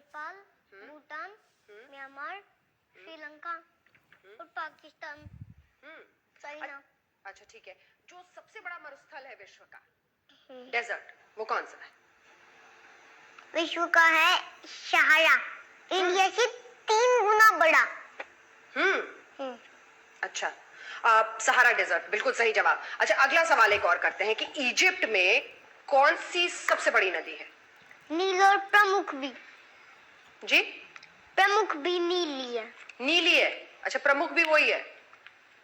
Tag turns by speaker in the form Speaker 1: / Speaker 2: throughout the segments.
Speaker 1: Nepal, Bhutan, Myanmar, Sri Lanka और Pakistan, China.
Speaker 2: अच्छा ठीक है, जो सबसे बड़ा मरुस्थल है विश्व का, डेजर्ट, वो कौन सा है?
Speaker 1: विश्व का है सहारा, इंडिया से 3 गुना बड़ा।
Speaker 2: अच्छा, सहारा डेजर्ट, बिल्कुल सही जवाब। अच्छा, अगला सवाल एक और करते हैं कि इजिप्ट में कौन सी सबसे बड़ी नदी है?
Speaker 1: नील और प्रमुख भी।
Speaker 2: जी?
Speaker 1: प्रमुख भी नीली है।
Speaker 2: नीली है? अच्छा, प्रमुख भी वही है?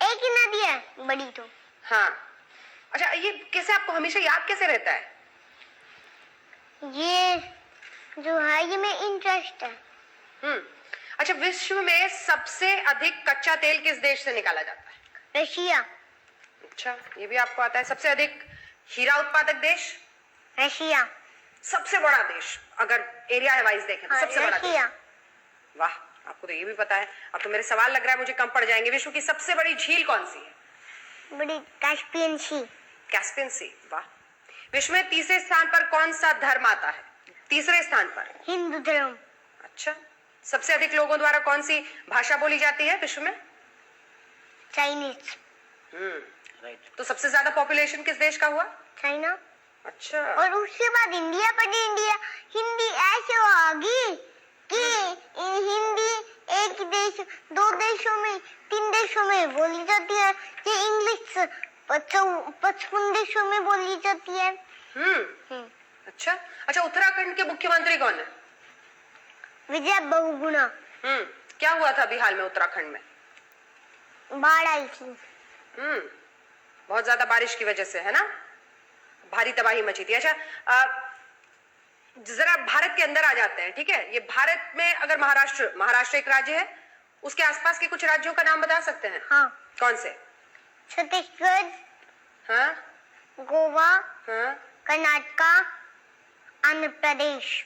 Speaker 1: एक ही नदी है बड़ी तो।
Speaker 2: हाँ। अच्छा, ये कैसे आपको हमेशा याद कैसे रहता है?
Speaker 1: ये जो है ये में इंटरेस्ट है।
Speaker 2: अच्छा, विश्व में सबसे अधिक कच्चा तेल किस देश से निकाला जाता है?
Speaker 1: रशिया।
Speaker 2: अच्छा, ये भी आपको आता है। सबसे अधिक हीरा उत्पादक देश?
Speaker 1: रशिया।
Speaker 2: सबसे बड़ा देश अगर एरिया वाइज देखें तो सबसे बड़ा देश? वाह, आपको तो ये भी पता है। अब तो मेरे सवाल लग रहा है मुझे कम पड़ जाएंगे। विश्व की सबसे बड़ी झील कौन सी है?
Speaker 1: बड़ी कैस्पियन सी।
Speaker 2: कैस्पियन सी, वाह। विश्व में तीसरे स्थान पर कौन सा धर्म आता है? तीसरे स्थान पर
Speaker 1: हिंदू धर्म।
Speaker 2: अच्छा, सबसे अधिक लोगों द्वारा कौन सी भाषा बोली जाती है विश्व में?
Speaker 1: चाइनीज।
Speaker 2: राइट। तो सबसे ज्यादा पॉपुलेशन किस देश का हुआ?
Speaker 1: चाइना।
Speaker 2: अच्छा।
Speaker 1: और उसके बाद इंडिया, पर इंडिया हिंदी ऐसे होगी कि हिंदी एक देश, 2 देशों में, 3 देशों में बोली जाती है। ये इंग्लिश 55 देशों में बोली जाती है।
Speaker 2: अच्छा अच्छा, उत्तराखंड के मुख्यमंत्री कौन है?
Speaker 1: विजय बहुगुणा।
Speaker 2: क्या हुआ था अभी हाल में उत्तराखंड में?
Speaker 1: बाढ़ आई थी।
Speaker 2: बहुत ज्यादा बारिश की वजह से, है ना? भारी तबाही मची थी। अच्छा, जरा भारत के अंदर आ जाते हैं, ठीक है? ये भारत में अगर महाराष्ट्र एक राज्य है, उसके आसपास के कुछ राज्यों का नाम बता सकते हैं?
Speaker 1: हाँ।
Speaker 2: कौन से?
Speaker 1: छत्तीसगढ़,
Speaker 2: हाँ,
Speaker 1: गोवा,
Speaker 2: हाँ,
Speaker 1: कर्नाटका, आंध्र प्रदेश,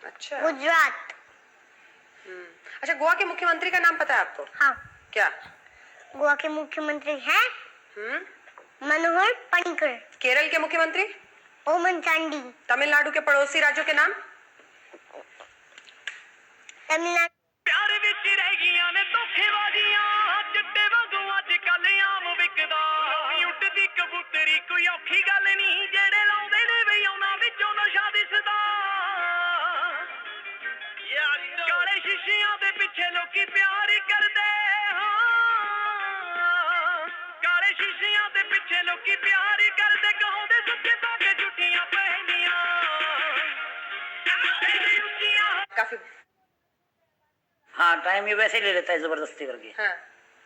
Speaker 2: अच्छा,
Speaker 1: गुजरात।
Speaker 2: अच्छा, गोवा के मुख्यमंत्री का नाम पता है आपको?
Speaker 1: हाँ।
Speaker 2: क्या?
Speaker 1: गोवा के मुख्यमंत्री हैं मनोहर पर्रिकर।
Speaker 2: केरल के मुख्यमंत्री?
Speaker 1: ओमन चांडी।
Speaker 2: तमिलनाडु के पड़ोसी राज्यों के नाम?
Speaker 1: तमिलनाडु।
Speaker 3: प्यार विच रह गईयां ने धोखेबाजियां, चिट्टे वांगू अजकल आम विकदा। उड्डदी कबूतरी कोई औखी गल नहीं, जेड़े लाउंदे ने वी उन्हां विचों नशा दिसदा। काले शीशियां दे पिछे लोकी प्यार करदे, काले शीशियां दे पिछे लोकी प्यार करदे, कहांदे सच्चे धागे झूठियां पहनियां।
Speaker 2: काफी।
Speaker 4: हाँ, टाइम ये वैसे ले लेता है जबरदस्ती करके।
Speaker 2: हाँ,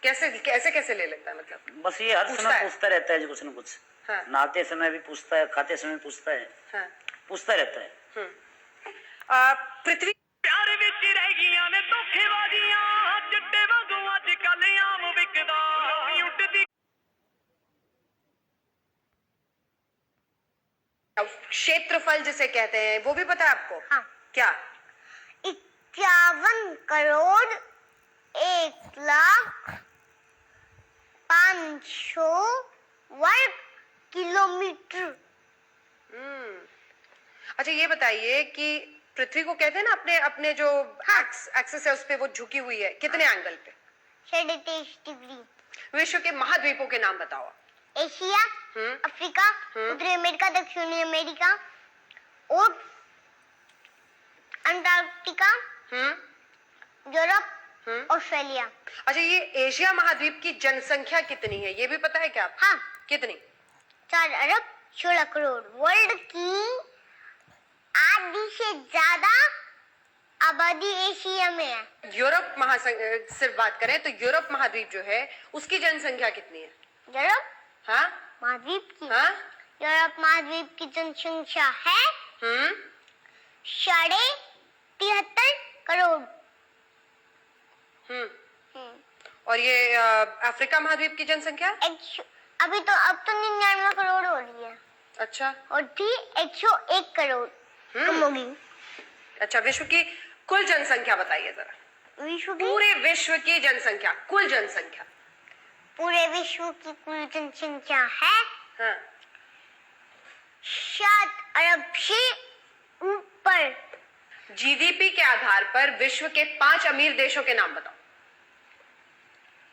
Speaker 2: कैसे कैसे कैसे ले लेता है मतलब?
Speaker 4: बस ये हर समय पूछता रहता है कुछ न कुछ।
Speaker 2: हाँ।
Speaker 4: नहाते समय भी पूछता है, खाते समय पूछता है।
Speaker 2: हाँ।
Speaker 4: पूछता रहता है।
Speaker 2: पृथ्वी
Speaker 3: प्यार विच रह गईयां ने धोखेबाजियां, चिट्टे वांगू अजकल आम विकदा। उड्डदी
Speaker 2: क्षेत्रफल जिसे कहते हैं वो भी पता है आपको?
Speaker 1: हाँ।
Speaker 2: क्या?
Speaker 1: 51 करोड़ 1 लाख 500 वर्ग किलोमीटर।
Speaker 2: अच्छा, ये बताइए कि पृथ्वी को कहते हैं ना अपने अपने जो एक्सिस है उस पे वो झुकी हुई है, कितने एंगल पे?
Speaker 1: 23.5 डिग्री।
Speaker 2: विश्व के महाद्वीपों के नाम बताओ।
Speaker 1: एशिया, अफ्रीका, उत्तरी अमेरिका, दक्षिणी अमेरिका और अंटार्कटिका, यूरोप, ऑस्ट्रेलिया।
Speaker 2: अच्छा, ये एशिया महाद्वीप की जनसंख्या कितनी है ये भी पता है क्या आपको?
Speaker 1: हाँ।
Speaker 2: कितनी?
Speaker 1: 4 अरब 16 करोड़। वर्ल्ड की आधी से ज्यादा आबादी एशिया में है।
Speaker 2: यूरोप सिर्फ बात करें तो यूरोप महाद्वीप जो है उसकी जनसंख्या कितनी है?
Speaker 1: यूरोप
Speaker 2: हाँ?
Speaker 1: महाद्वीप की?
Speaker 2: हाँ?
Speaker 1: यूरोप महाद्वीप की जनसंख्या है 73.5 करोड़।
Speaker 2: और ये अफ्रीका महाद्वीप की जनसंख्या?
Speaker 1: अभी तो अब तो 99 करोड़ हो रही है।
Speaker 2: अच्छा।
Speaker 1: और थी 101 करोड़ कम होगी।
Speaker 2: अच्छा, विश्व की कुल जनसंख्या बताइए जरा।
Speaker 1: विश्व की?
Speaker 2: पूरे विश्व की जनसंख्या, कुल जनसंख्या।
Speaker 1: पूरे विश्व की कुल जनसंख्या है
Speaker 2: हाँ।
Speaker 1: 7 अरब से ऊपर।
Speaker 2: जीडीपी के आधार पर विश्व के 5 अमीर देशों के नाम बताओ।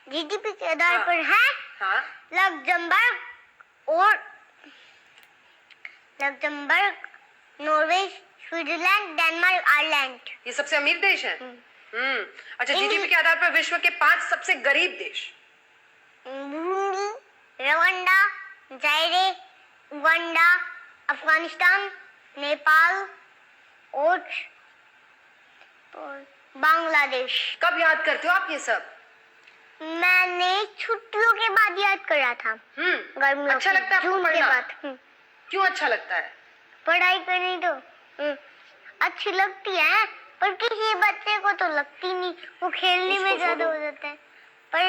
Speaker 1: जीडीपी के आधार
Speaker 2: हाँ।
Speaker 1: पर है
Speaker 2: हाँ,
Speaker 1: Luxembourg, Norway, Switzerland, Denmark, Ireland.
Speaker 2: ये सबसे अमीर देश हैं। अच्छा, जीडीपी के आधार पर विश्व के 5 सबसे गरीब देश।
Speaker 1: Burundi, Rwanda, जायरे, Uganda, Afghanistan, Nepal और बांग्लादेश।
Speaker 2: कब याद करते हो आप ये सब?
Speaker 1: मैंने छुट्टियों के बाद याद करा था। गर्मियों
Speaker 2: अच्छा
Speaker 1: की,
Speaker 2: लगता है आपको
Speaker 1: जून के
Speaker 2: पढ़ना?
Speaker 1: बाद।
Speaker 2: क्यों अच्छा लगता है?
Speaker 1: पढ़ाई करनी तो अच्छी लगती है, पर किसी बच्चे को तो लगती नहीं, वो खेलने में
Speaker 4: उसको
Speaker 1: ज्यादा
Speaker 4: छोड़ो।
Speaker 1: हो जाता है। पर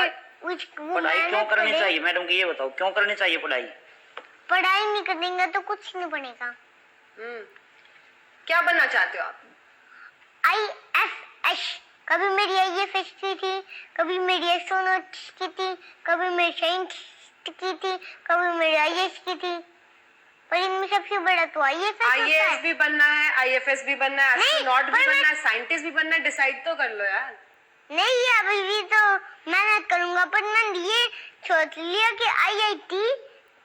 Speaker 1: वो
Speaker 4: पढ़ाई क्यों
Speaker 1: मेहनत
Speaker 4: करनी
Speaker 1: करे।
Speaker 4: चाहिए मैडम की ये बताओ, क्यों करनी चाहिए पढ़ाई?
Speaker 1: पढ़ाई नहीं करेंगे तो कुछ नहीं बनेगा।
Speaker 2: क्या बनना चाहते हो आप?
Speaker 1: IFS, कभी मेरी IFS की थी, कभी मेरी एस्ट्रोनॉट की थी, कभी मेरी साइंटिस्ट की थी, कभी मेरी IAS की थी, पर इनमें सबसे बड़ा तो IFS होता
Speaker 2: IAS
Speaker 1: है।
Speaker 2: भी बनना है, IFS भी बनना है,
Speaker 1: नहीं,
Speaker 2: एस्ट्रोनॉट भी
Speaker 1: पर मैं-
Speaker 2: बनना है, साइंटिस्ट भी बनना है, डिसाइड तो कर लो यार।
Speaker 1: नहीं, अभी भी तो मेहनत करूंगा, पर मैंने ये सोच लिया कि IIT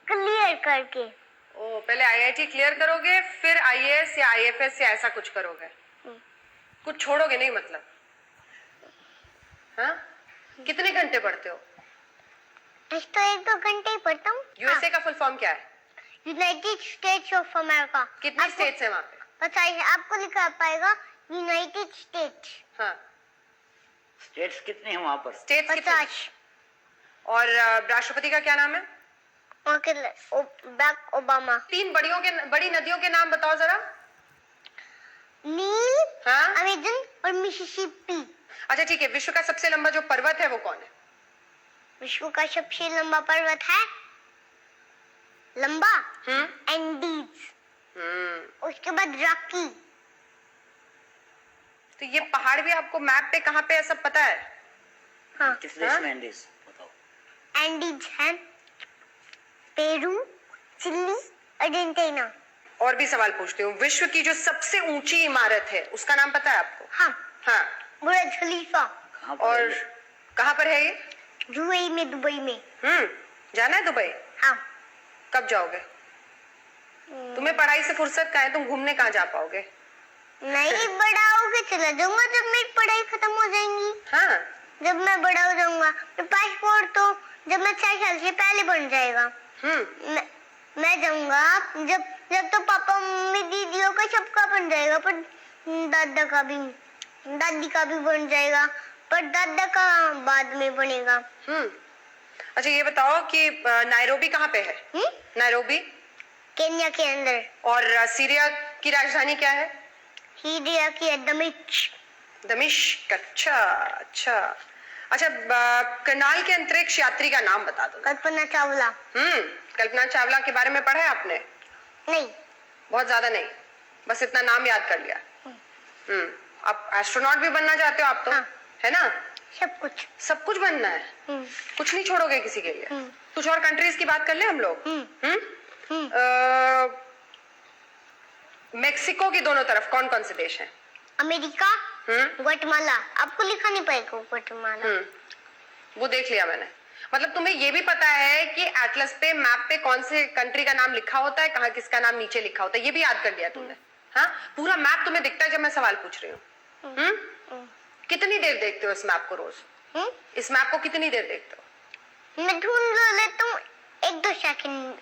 Speaker 1: क्लियर करके।
Speaker 2: ओ, पहले IIT क्लियर करोगे, फिर IAS या IFS या ऐसा कुछ करोगे? कुछ छोड़ोगे नहीं मतलब? हाँ? कितने घंटे पढ़ते हो?
Speaker 1: आज तो 1-2 घंटे ही पढ़ता हूँ।
Speaker 2: USA का फुल फॉर्म क्या है?
Speaker 1: United states of America.
Speaker 2: कितने स्टेट्स हैं वहाँ पे?
Speaker 1: पता है आपको लिखा पाएगा यूनाइटेड स्टेट्स।
Speaker 2: हाँ,
Speaker 4: स्टेट्स कितने हैं वहाँ पर?
Speaker 2: स्टेट्स कितने?
Speaker 1: 50।
Speaker 2: और राष्ट्रपति का क्या नाम है?
Speaker 1: Barack Obama.
Speaker 2: 3 बड़ी नदियों के नाम बताओ जरा।
Speaker 1: नील,
Speaker 2: हाँ?
Speaker 1: अमेजन और मिसिसिपी।
Speaker 2: अच्छा ठीक है, विश्व का सबसे लंबा जो पर्वत है वो कौन है?
Speaker 1: विश्व का सबसे लंबा पर्वत है एंडीज, उसके बाद रॉकी।
Speaker 2: तो ये पहाड़ भी आपको मैप पे कहाँ पे है सब पता है?
Speaker 1: हाँ,
Speaker 4: किस देश में एंडीज बताओ?
Speaker 1: एंडीज है पेरू, चिली, अर्जेंटीना।
Speaker 2: और भी सवाल पूछती हूँ, विश्व की जो सबसे ऊंची इमारत है उसका नाम पता है आपको?
Speaker 1: हाँ,
Speaker 2: हाँ,
Speaker 1: बुर्ज खलीफा।
Speaker 4: कहाँ पर है
Speaker 2: और
Speaker 4: ये?
Speaker 2: कहाँ पर है ये?
Speaker 1: यूएई में, दुबई में।
Speaker 2: जाना है दुबई?
Speaker 1: हाँ,
Speaker 2: कब जाओगे? तुम्हें पढ़ाई से फुर्सत कहाँ है, तुम घूमने कहाँ जा पाओगे?
Speaker 1: नहीं, बड़ा होके चला जाऊंगा जब मेरी पढ़ाई खत्म हो जाएंगी।
Speaker 2: हाँ,
Speaker 1: जब मैं बड़ा हो जाऊंगा तो पासपोर्ट तो जब मैं 4 साल से पहले बन जाएगा। मैं जाऊंगा जब जब तो पापा मम्मी दीदियों का सबका बन जाएगा, पर दादा का भी, दादी का भी बन जाएगा, पर दादा का बाद में बनेगा।
Speaker 2: अच्छा ये बताओ कि नायरोबी कहाँ पे है? नायरोबी
Speaker 1: केन्या के अंदर।
Speaker 2: और सीरिया की राजधानी क्या है?
Speaker 1: सीरिया की दमिश्क।
Speaker 2: दमिश्क। अच्छा अच्छा अच्छा, करनाल के अंतरिक्ष यात्री का नाम बता दो।
Speaker 1: कल्पना चावला।
Speaker 2: कल्पना चावला के बारे में पढ़ा है आपने?
Speaker 1: नहीं,
Speaker 2: बहुत ज्यादा नहीं, बस इतना नाम याद कर लिया। आप एस्ट्रोनॉट भी बनना चाहते हो आप तो?
Speaker 1: हाँ।
Speaker 2: है ना?
Speaker 1: सब कुछ
Speaker 2: बनना है। कुछ नहीं छोड़ोगे किसी के लिए? कुछ और कंट्रीज की बात कर ले हम लोग। मेक्सिको की दोनों तरफ कौन कौन से देश हैं?
Speaker 1: America, Guatemala. आपको लिखा नहीं पाएगा ग्वाटेमाला।
Speaker 2: वो देख लिया मैंने। मतलब तुम्हें ये भी पता है कि एटलस पे, मैप पे कौन से कंट्री का नाम लिखा होता है, कहाँ किसका नाम नीचे लिखा होता है, ये भी याद कर लिया तुमने? हाँ, पूरा मैप तुम्हें दिखता है जब मैं सवाल पूछ रही हूँ? कितनी देर देखते हो इस मैप को रोज? इस मैप को कितनी देर देखते हो?
Speaker 1: मैं ढूंढ लेता हूँ 1-2 सेकंड।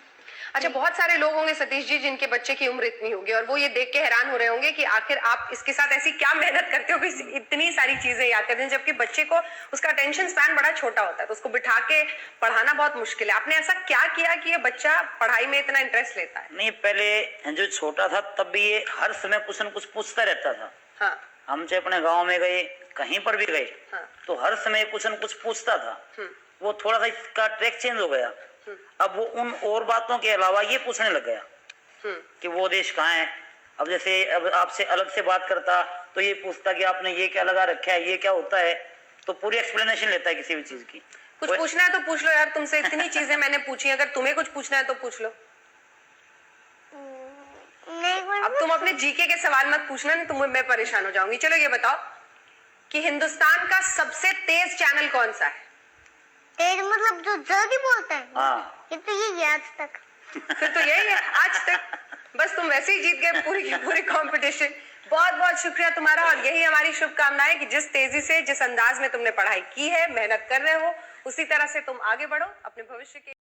Speaker 2: अच्छा, बहुत सारे लोग होंगे सतीश जी जिनके बच्चे की उम्र इतनी होगी और वो ये देख के हैरान हो रहे होंगे कि आखिर आप इसके साथ ऐसी क्या मेहनत करते हो कि इतनी सारी चीजें याद करते हैं, जबकि बच्चे को उसका अटेंशन स्पैन बड़ा छोटा होता है, तो उसको बिठा के पढ़ाना बहुत मुश्किल है। आपने ऐसा क्या किया कि ये बच्चा पढ़ाई में इतना इंटरेस्ट लेता है?
Speaker 4: नहीं, पहले जो छोटा था तब भी ये हर समय कुछ न कुछ पूछता रहता था।
Speaker 2: हाँ,
Speaker 4: हम चाहे अपने गाँव में गए, कहीं पर भी गए,
Speaker 2: हाँ।
Speaker 4: तो हर समय कुछ न कुछ पूछता था। वो थोड़ा सा इसका ट्रैक चेंज हो गया। अब वो उन और बातों के अलावा ये पूछने लग गया कि वो देश कहाँ है। अब जैसे अब आपसे अलग से बात करता तो ये पूछता कि आपने ये क्या लगा रखा है, ये क्या होता है, तो पूरी एक्सप्लेनेशन लेता है किसी भी चीज की।
Speaker 2: कुछ पूछना है तो पूछ लो यार, तुमसे इतनी चीजें मैंने पूछी, अगर तुम्हें कुछ पूछना है तो पूछ लो।
Speaker 1: नहीं बोल
Speaker 2: अब तुम अपने जीके के सवाल मत पूछना, नहीं तो मैं परेशान हो जाऊंगी। चलो ये बताओ कि हिंदुस्तान का सबसे तेज चैनल कौन सा है?
Speaker 1: तेज मतलब जो जल्दी बोलता है?
Speaker 4: हाँ।
Speaker 1: ये तो यही है आज तक।
Speaker 2: फिर तो यही है आज तक। बस तुम वैसे ही जीत गए पूरी की पूरी कंपटीशन। बहुत बहुत शुक्रिया तुम्हारा, और यही हमारी शुभकामनाएं कि जिस तेजी से, जिस अंदाज में तुमने पढ़ाई की है, मेहनत कर रहे हो, उसी तरह से तुम आगे बढ़ो अपने भविष्य के